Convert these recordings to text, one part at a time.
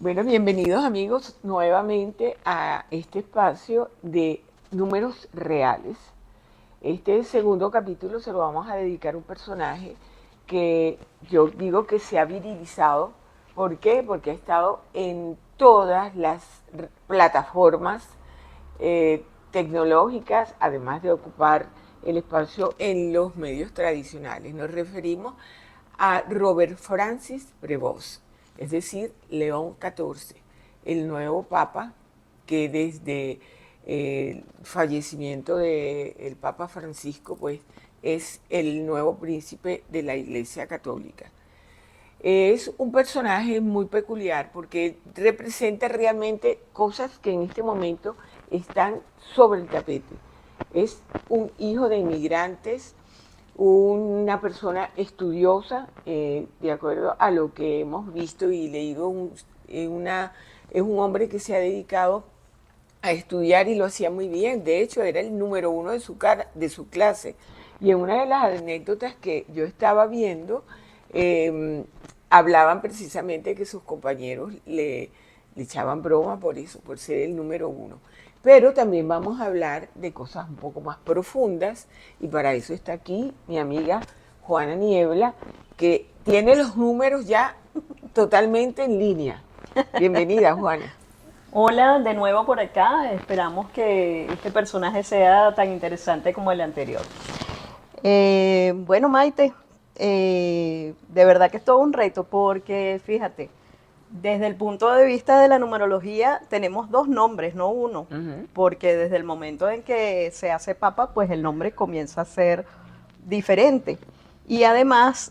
Bueno, bienvenidos amigos nuevamente a este espacio de números reales. Este segundo capítulo se lo vamos a dedicar a un personaje que yo digo que se ha virilizado. ¿Por qué? Porque ha estado en todas las plataformas tecnológicas, además de ocupar el espacio en los medios tradicionales. Nos referimos a Robert Francis Prevost, es decir, León XIV, el nuevo papa que desde el fallecimiento del Papa Francisco, pues es el nuevo príncipe de la Iglesia Católica. Es un personaje muy peculiar porque representa realmente cosas que en este momento están sobre el tapete. Es un hijo de inmigrantes, una persona estudiosa, de acuerdo a lo que hemos visto y leído, es un hombre que se ha dedicado a estudiar y lo hacía muy bien. De hecho, era el número uno de su clase. Y en una de las anécdotas que yo estaba viendo, eh, hablaban precisamente que sus compañeros le echaban broma por eso, por ser el número uno. Pero también vamos a hablar de cosas un poco más profundas y para eso está aquí mi amiga Juana Niebla, que tiene los números ya totalmente en línea. Bienvenida, Juana. Hola, de nuevo por acá. Esperamos que este personaje sea tan interesante como el anterior. Bueno, Maite, de verdad que es todo un reto porque fíjate, desde el punto de vista de la numerología tenemos dos nombres, no uno, Ujú. porque desde el momento en que se hace papa, pues el nombre comienza a ser diferente. Y además,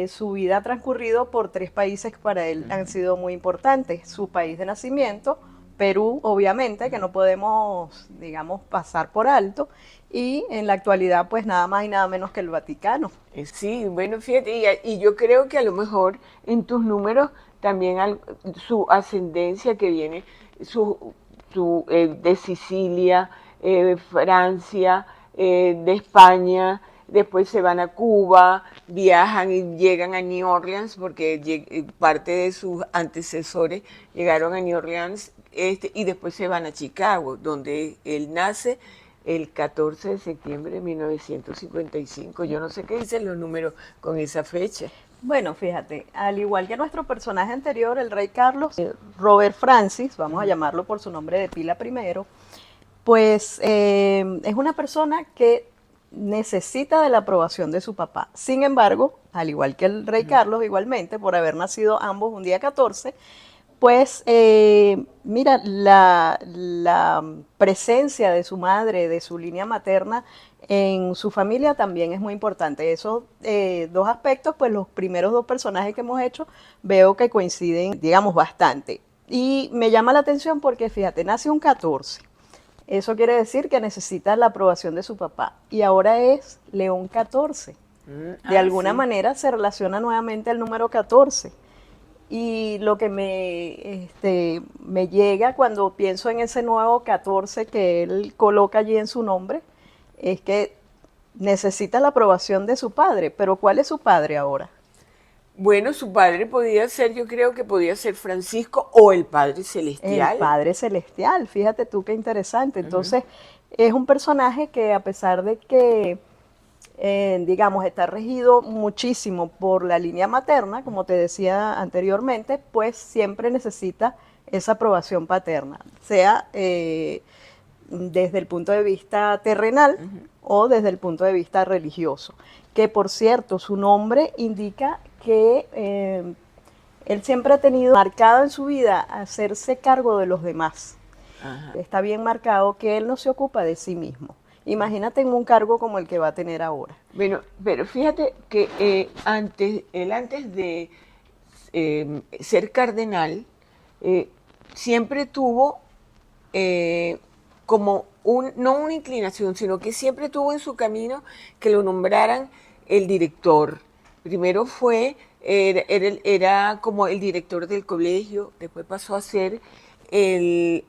su vida ha transcurrido por tres países que para él han sido muy importantes. Su país de nacimiento, Perú, obviamente, que no podemos, digamos, pasar por alto. Y en la actualidad, pues nada más y nada menos que el Vaticano. Sí, bueno, fíjate, y yo creo que a lo mejor en tus números también su ascendencia que viene, su, de Sicilia, Francia, de España, después se van a Cuba, viajan y llegan a New Orleans, porque parte de sus antecesores llegaron a New Orleans, y después se van a Chicago, donde él nace el 14 de septiembre de 1955. Yo no sé qué dicen los números con esa fecha. Bueno, fíjate, al igual que nuestro personaje anterior, el rey Carlos, Robert Francis, vamos a llamarlo por su nombre de pila primero, pues es una persona que necesita de la aprobación de su papá. Sin embargo, al igual que el rey Carlos, igualmente, por haber nacido ambos un día 14, pues mira, la presencia de su madre, de su línea materna en su familia también es muy importante. Esos dos aspectos, pues los primeros dos personajes que hemos hecho, veo que coinciden, digamos, bastante. Y me llama la atención porque, fíjate, nace un 14. Eso quiere decir que necesita la aprobación de su papá. Y ahora es León 14. De alguna Sí. manera se relaciona nuevamente al número 14. Y lo que me llega cuando pienso en ese nuevo 14 que él coloca allí en su nombre, es que necesita la aprobación de su padre. Pero ¿cuál es su padre ahora? Bueno, su padre podía ser, yo creo que podía ser Francisco o el Padre El Celestial. Padre Celestial. Fíjate tú qué interesante. Ujú. Entonces, es un personaje que a pesar de que digamos, está regido muchísimo por la línea materna, como te decía anteriormente, pues siempre necesita esa aprobación paterna, sea desde el punto de vista terrenal o desde el punto de vista religioso. Que por cierto, su nombre indica que él siempre ha tenido marcado en su vida hacerse cargo de los demás. Ajá. Está bien marcado que él no se ocupa de sí mismo. Imagínate en un cargo como el que va a tener ahora. Bueno, pero fíjate que él antes de ser cardenal, eh, siempre tuvo como no una inclinación, sino que siempre tuvo en su camino que lo nombraran el director. Primero era como el director del colegio, después pasó a ser el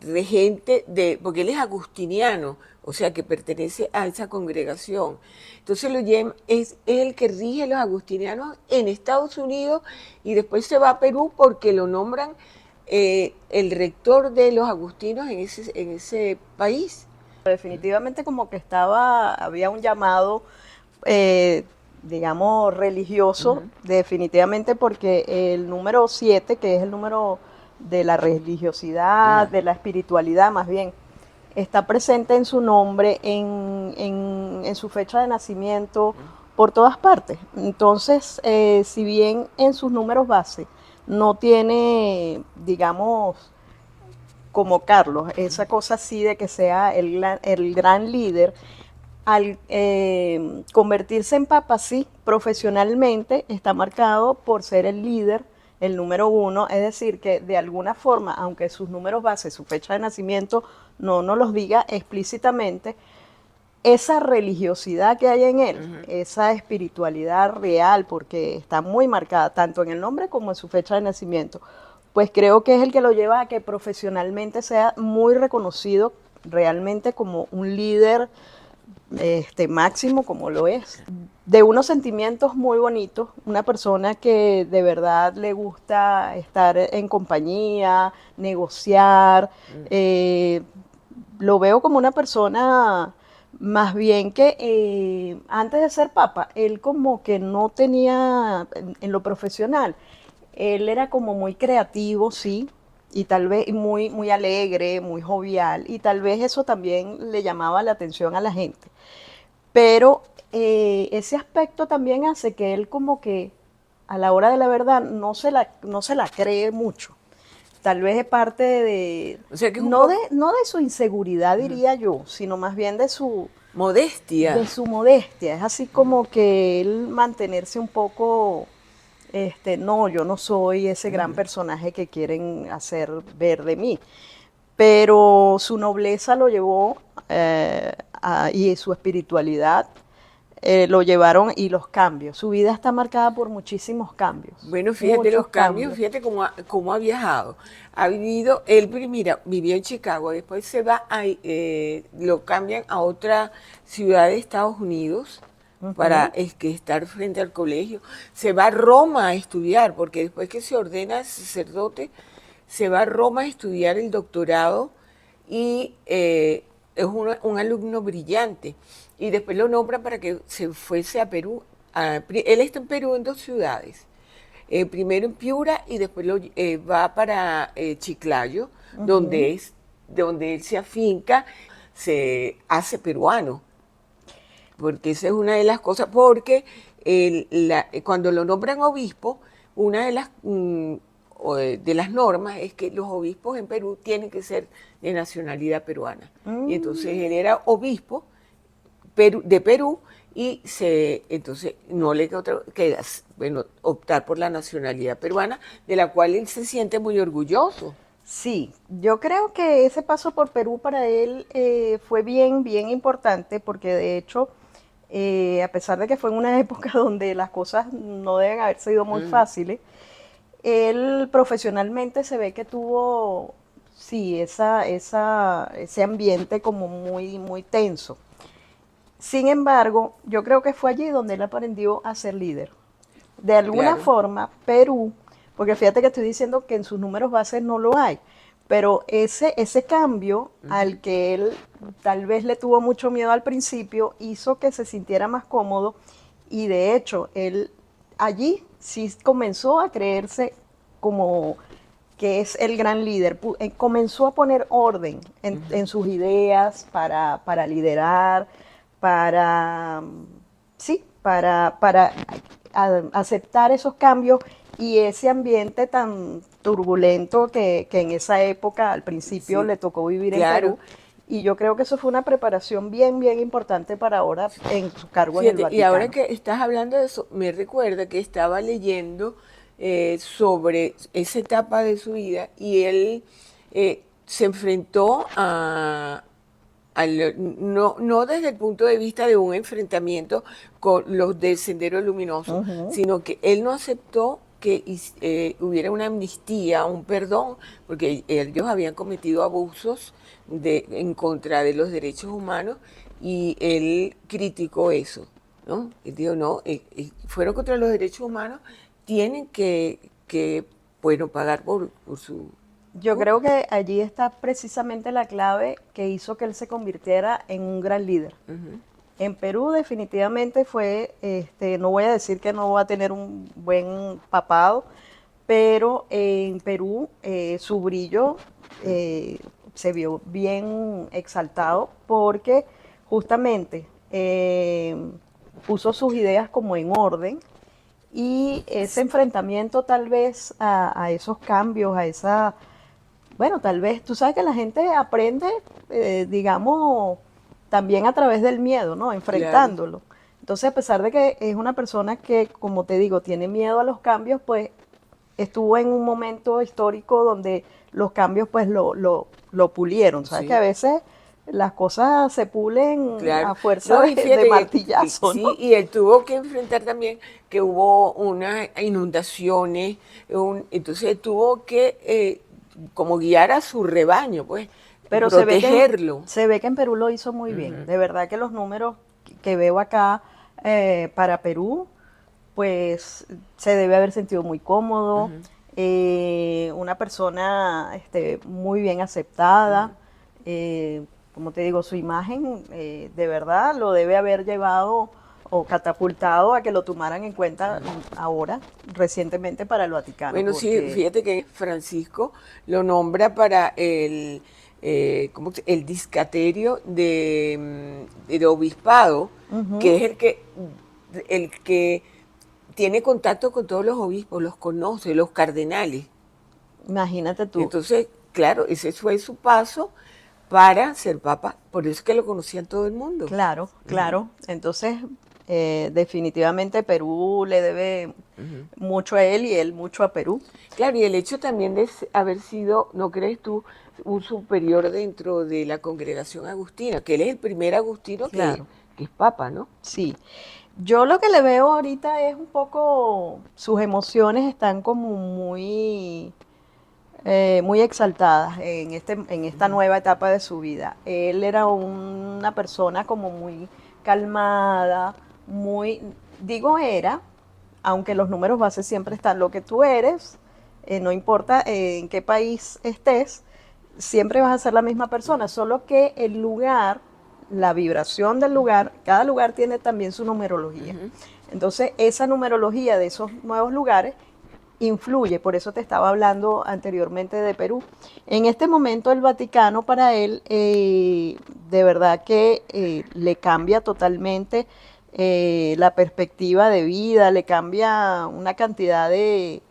regente porque él es agustiniano, o sea que pertenece a esa congregación. Entonces es el que rige a los agustinianos en Estados Unidos y después se va a Perú porque lo nombran el rector de los agustinos en ese país. Definitivamente como que había un llamado, eh, digamos, religioso, definitivamente porque el número 7, que es el número de la religiosidad, de la espiritualidad más bien, está presente en su nombre, en su fecha de nacimiento, por todas partes. Entonces, si bien en sus números base no tiene, digamos, como Carlos, esa cosa así de que sea el gran líder, al convertirse en papa, sí, profesionalmente está marcado por ser el líder, el número uno, es decir, que de alguna forma, aunque sus números base, su fecha de nacimiento no nos los diga explícitamente, esa religiosidad que hay en él, esa espiritualidad real, porque está muy marcada tanto en el nombre como en su fecha de nacimiento, pues creo que es el que lo lleva a que profesionalmente sea muy reconocido realmente como un líder máximo, como lo es. De unos sentimientos muy bonitos, una persona que de verdad le gusta estar en compañía, negociar, lo veo como una persona más bien que antes de ser papa, él como que no tenía en lo profesional, él era como muy creativo, sí, y tal vez muy alegre, muy jovial, y tal vez eso también le llamaba la atención a la gente. Pero ese aspecto también hace que él como que a la hora de la verdad no se la cree mucho. Tal vez es parte O sea que es no de su inseguridad, diría yo, sino más bien modestia. de su modestia. Es así como que él mantenerse un poco, no, yo no soy ese gran personaje que quieren hacer ver de mí. Pero su nobleza lo llevó y su espiritualidad lo llevaron y los cambios. Su vida está marcada por muchísimos cambios. Bueno, fíjate los cambios, fíjate cómo ha viajado. Ha vivido, mira, vivió en Chicago, después lo cambian a otra ciudad de Estados Unidos para que estar frente al colegio. Se va a Roma a estudiar, porque después que se ordena sacerdote, se va a Roma a estudiar el doctorado y es un alumno brillante. Y después lo nombran para que se fuese a Perú. Él está en Perú en dos ciudades. Primero en Piura y después va para Chiclayo, donde él se afinca, se hace peruano. Porque esa es una de las cosas, porque cuando lo nombran obispo, una de las normas es que los obispos en Perú tienen que ser de nacionalidad peruana. Y entonces él era obispo de Perú y entonces no le queda bueno, optar por la nacionalidad peruana, de la cual él se siente muy orgulloso. Sí, yo creo que ese paso por Perú para él fue bien importante porque de hecho, a pesar de que fue en una época donde las cosas no deben haber sido muy fáciles, él profesionalmente se ve que tuvo, sí, ese ambiente como muy tenso. Sin embargo, yo creo que fue allí donde él aprendió a ser líder. De alguna forma, Perú, porque fíjate que estoy diciendo que en sus números bases no lo hay, pero ese cambio al que él tal vez le tuvo mucho miedo al principio hizo que se sintiera más cómodo y de hecho él allí sí comenzó a creerse como que es el gran líder, comenzó a poner orden en sus ideas para liderar, para, sí, para aceptar esos cambios y ese ambiente tan turbulento que en esa época al principio le tocó vivir en Perú. Y yo creo que eso fue una preparación bien importante para ahora en su cargo en el Vaticano. Y ahora que estás hablando de eso, me recuerda que estaba leyendo sobre esa etapa de su vida y él se enfrentó no desde el punto de vista de un enfrentamiento con los del Sendero Luminoso, sino que él no aceptó que hubiera una amnistía, un perdón, porque ellos habían cometido abusos en contra de los derechos humanos y él criticó eso, ¿no? Él dijo, no, fueron contra los derechos humanos, tienen bueno, pagar por su Yo culpa. creo que allí está precisamente la clave que hizo que él se convirtiera en un gran líder. Ujú. En Perú definitivamente fue, no voy a decir que no va a tener un buen papado, pero en Perú su brillo se vio bien exaltado porque justamente puso sus ideas como en orden y ese enfrentamiento tal vez a esos cambios, a esa, bueno, tal vez, tú sabes que la gente aprende, digamos, también a través del miedo, ¿no? Claro. Enfrentándolo. Entonces, a pesar de que es una persona que, como te digo, tiene miedo a los cambios, pues estuvo en un momento histórico donde los cambios pues lo pulieron. Sabes que a Sí, veces las cosas se pulen claro. a fuerza No, y de fíjate, martillazo, sí, ¿no? y él tuvo que enfrentar también que hubo unas inundaciones, entonces él tuvo que como guiar a su rebaño, pues, Pero protegerlo. se ve que en Perú lo hizo muy bien. Ujú, De verdad que los números que veo acá para Perú, pues se debe haber sentido muy cómodo, ujú, una persona muy bien aceptada. ujú. eh, Como te digo, su imagen de verdad lo debe haber llevado o catapultado a que lo tomaran en cuenta ahora, recientemente para el Vaticano, Bueno, sí, porque fíjate que Francisco lo nombra para el discaterio del obispado, que ujú, es el que tiene contacto con todos los obispos, los conoce, los cardenales. imagínate tú. Entonces, claro, ese fue su paso para ser papa. Por eso es que lo conocía todo el mundo. Claro, Ujú, claro. Entonces, definitivamente Perú le debe ujú. mucho a él y él mucho a Perú. Claro, y el hecho también de haber sido, ¿no crees tú, un superior dentro de la congregación agustina? Que él es el primer agustino Claro, que es papa, ¿no? sí. Yo lo que le veo ahorita es un poco, sus emociones están como muy exaltadas en esta nueva etapa de su vida. Él era una persona como muy calmada, muy, digo era, aunque los números base siempre están lo que tú eres, no importa en qué país estés, siempre vas a ser la misma persona, solo que el lugar, la vibración del lugar, cada lugar tiene también su numerología. Ujú. Entonces, esa numerología de esos nuevos lugares influye, por eso te estaba hablando anteriormente de Perú. En este momento el Vaticano para él de verdad que le cambia totalmente la perspectiva de vida, le cambia una cantidad de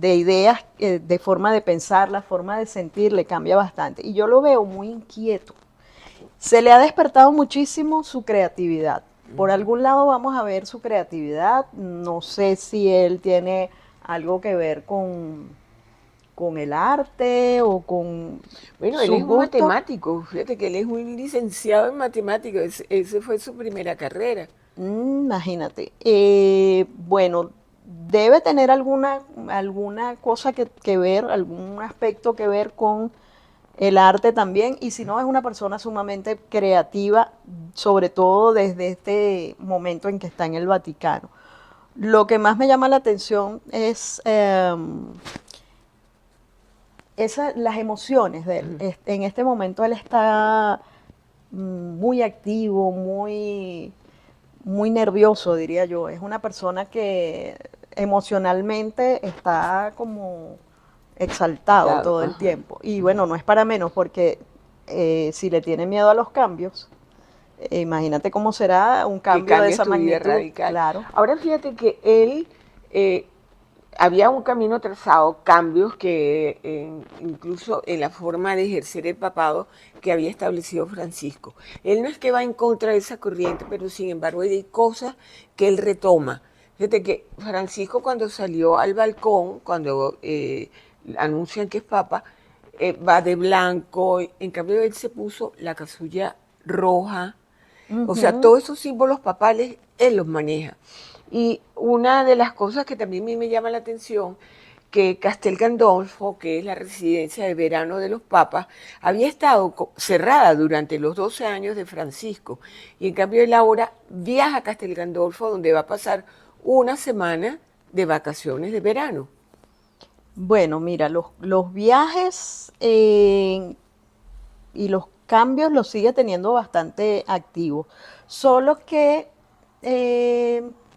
ideas, de forma de pensar, la forma de sentir, le cambia bastante. Y yo lo veo muy inquieto. Se le ha despertado muchísimo su creatividad. Por algún lado vamos a ver su creatividad. No sé si él tiene algo que ver con el arte o con Bueno, él es sus un gustos. matemático, fíjate que él es un licenciado en matemáticas, ese fue su primera carrera. Imagínate. Bueno, debe tener alguna cosa que ver, algún aspecto que ver con el arte también, y si no, es una persona sumamente creativa, sobre todo desde este momento en que está en el Vaticano. Lo que más me llama la atención es las emociones de él. Ujú. En este momento él está muy activo, muy nervioso, diría yo. Es una persona que emocionalmente está como exaltado Dado, todo el ajá. tiempo. Y bueno, no es para menos porque si le tiene miedo a los cambios, imagínate cómo será un Que cambio de cambias esa tu vida magnitud. radical. Claro, Ahora fíjate que él, había un camino trazado, cambios que incluso en la forma de ejercer el papado que había establecido Francisco. Él no es que va en contra de esa corriente, pero sin embargo hay cosas que él retoma. Fíjate que Francisco cuando salió al balcón, cuando anuncian que es papa, va de blanco, en cambio él se puso la casulla roja, o sea, ujú, todos esos símbolos papales él los maneja. Y una de las cosas que también a mí me llama la atención, que Castel Gandolfo, que es la residencia de verano de los papas, había estado cerrada durante los 12 años de Francisco. Y en cambio él ahora viaja a Castel Gandolfo, donde va a pasar una semana de vacaciones de verano. Bueno, mira, los viajes y los cambios los sigue teniendo bastante activos. Solo que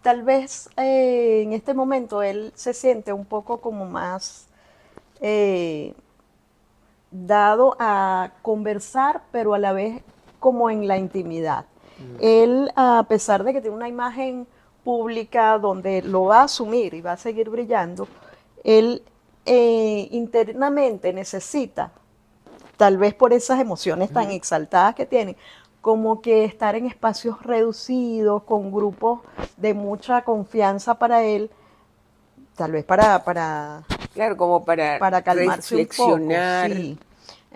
tal vez en este momento él se siente un poco como más eh, dado a conversar, pero a la vez como en la intimidad. Él, a pesar de que tiene una imagen pública donde lo va a asumir y va a seguir brillando, él internamente necesita, tal vez por esas emociones tan exaltadas que tiene, como que estar en espacios reducidos, con grupos de mucha confianza para él, tal vez Claro, como para para calmarse un poco, reflexionar. sí.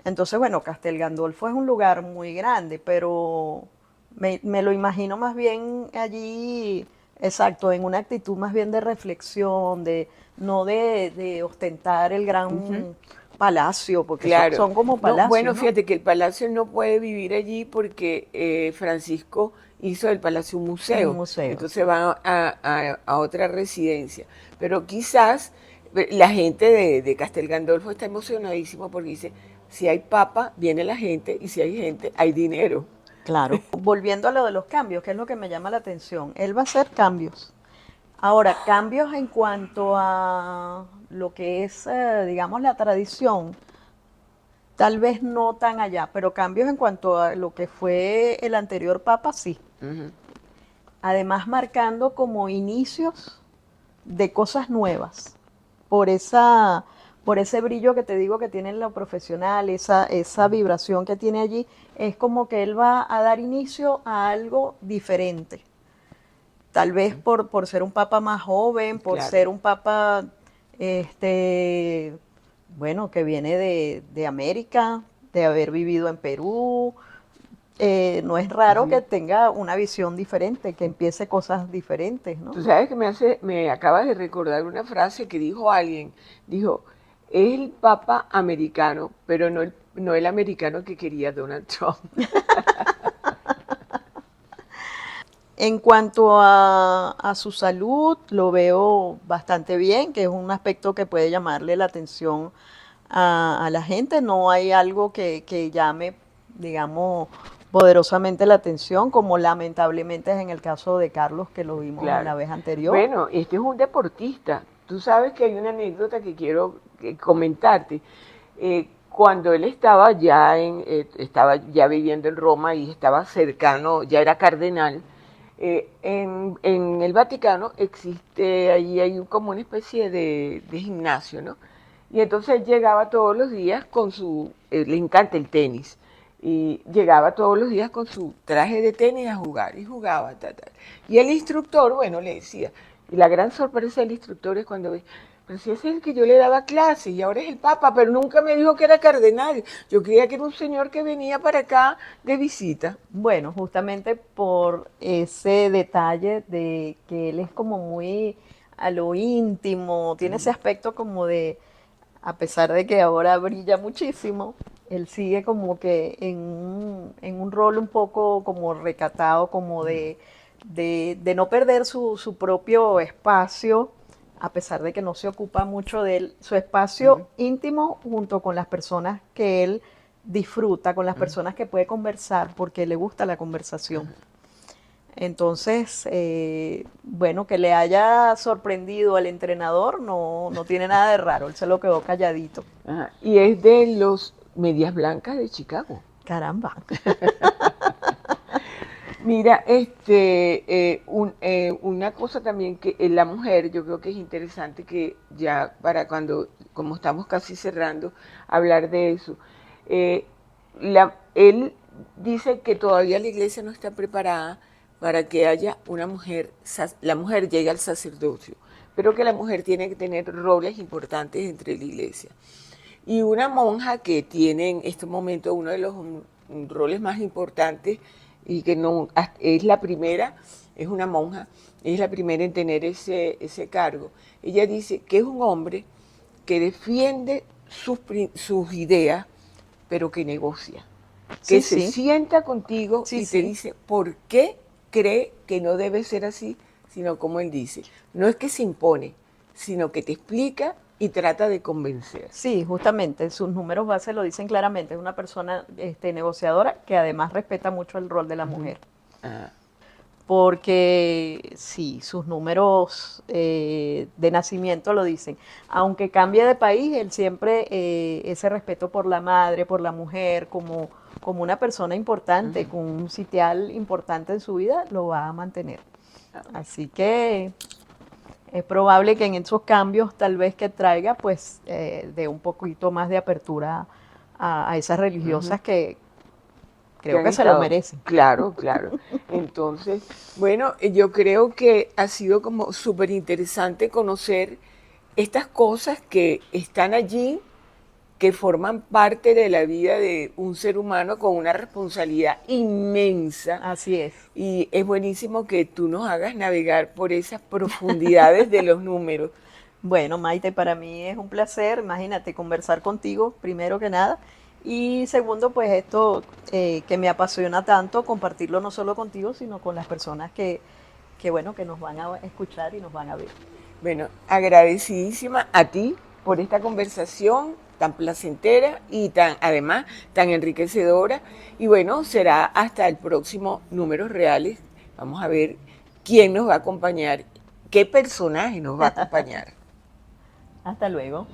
Entonces, bueno, Castel Gandolfo es un lugar muy grande, pero me lo imagino más bien allí, exacto, en una actitud más bien de reflexión, de no de ostentar el gran palacio, porque Claro. son como No, palacios, bueno, ¿no? fíjate que el palacio no puede vivir allí porque Francisco hizo del palacio un Un museo. museo, Entonces sí. va a otra residencia. Pero quizás la gente de Castel Gandolfo está emocionadísima porque dice, si hay papa, viene la gente, y si hay gente, hay dinero. Claro. Volviendo a lo de los cambios, que es lo que me llama la atención, él va a hacer cambios. Ahora, cambios en cuanto a lo que es, digamos, la tradición, tal vez no tan allá, pero cambios en cuanto a lo que fue el anterior papa, sí. Ujú. Además, marcando como inicios de cosas nuevas, por esa, por ese brillo que te digo que tiene en lo profesional, esa vibración que tiene allí, es como que él va a dar inicio a algo diferente. Tal vez por ser un papa más joven, por Claro. ser un papa, este, bueno, que viene de América, de haber vivido en Perú. No es raro que Ujú. tenga una visión diferente, que empiece cosas diferentes, ¿no? Tú sabes que me acabas de recordar una frase que dijo alguien. Dijo, es el papa americano, pero no el americano que quería Donald Trump. En cuanto a su salud, lo veo bastante bien, que es un aspecto que puede llamarle la atención a la gente. No hay algo que llame, digamos, poderosamente la atención, como lamentablemente es en el caso de Carlos, que lo vimos en Claro. la vez anterior. Bueno, este es un deportista. Tú sabes que hay una anécdota que quiero comentarte. Cuando él estaba ya viviendo en Roma y estaba cercano, ya era cardenal, en el Vaticano existe, ahí hay como una especie de gimnasio, ¿no? Y entonces él llegaba todos los días con le encanta el tenis, y llegaba todos los días con su traje de tenis a jugar, y jugaba, tal, tal. Y el instructor, bueno, le decía, y la gran sorpresa del instructor es cuando ve, pero si ese es el que yo le daba clase y ahora es el papa, pero nunca me dijo que era cardenal. Yo creía que era un señor que venía para acá de visita. Bueno, justamente por ese detalle de que él es como muy a lo íntimo, tiene ese aspecto como de, a pesar de que ahora brilla muchísimo, él sigue como que en un rol un poco como recatado, como de no perder su propio espacio, a pesar de que no se ocupa mucho de él, su espacio íntimo junto con las personas que él disfruta, con las personas que puede conversar, porque le gusta la conversación. Entonces, bueno, que le haya sorprendido al entrenador no tiene nada de raro, él se lo quedó calladito. Ajá. Y es de los Medias Blancas de Chicago. Caramba. Mira, una cosa también que la mujer, yo creo que es interesante que ya para cuando, como estamos casi cerrando, hablar de eso. Eh, Él dice que todavía la iglesia no está preparada para que haya una mujer, la mujer llegue al sacerdocio, pero que la mujer tiene que tener roles importantes entre la iglesia. Y una monja que tiene en este momento uno de los roles más importantes y que no, es la primera, es una monja, es la primera en tener ese cargo. Ella dice que es un hombre que defiende sus ideas, pero que negocia, que Sí, se sí, sienta contigo sí, y te sí. dice por qué cree que no debe ser así, sino como él dice. No es que se impone, sino que te explica y trata de convencer. Sí, justamente, sus números base lo dicen claramente. Es una persona negociadora que además respeta mucho el rol de la mujer. Ah, Porque sí, sus números de nacimiento lo dicen. Aunque cambie de país, él siempre ese respeto por la madre, por la mujer, como una persona importante, con un sitial importante en su vida, lo va a mantener. Así que es probable que en esos cambios tal vez que traiga, pues dé un poquito más de apertura a esas religiosas que que creo han que se lo estado, merecen. claro, claro. Entonces, bueno, yo creo que ha sido como súper interesante conocer estas cosas que están allí, que forman parte de la vida de un ser humano con una responsabilidad inmensa. Así es. Y es buenísimo que tú nos hagas navegar por esas profundidades de los números. Bueno, Maite, para mí es un placer, imagínate, conversar contigo, primero que nada. Y segundo, pues esto que me apasiona tanto, compartirlo no solo contigo, sino con las personas bueno, que nos van a escuchar y nos van a ver. Bueno, agradecidísima a ti por esta conversación tan placentera y además, tan enriquecedora. Y bueno, será hasta el próximo Números Reales. Vamos a ver quién nos va a acompañar, qué personaje nos va a acompañar. Hasta luego.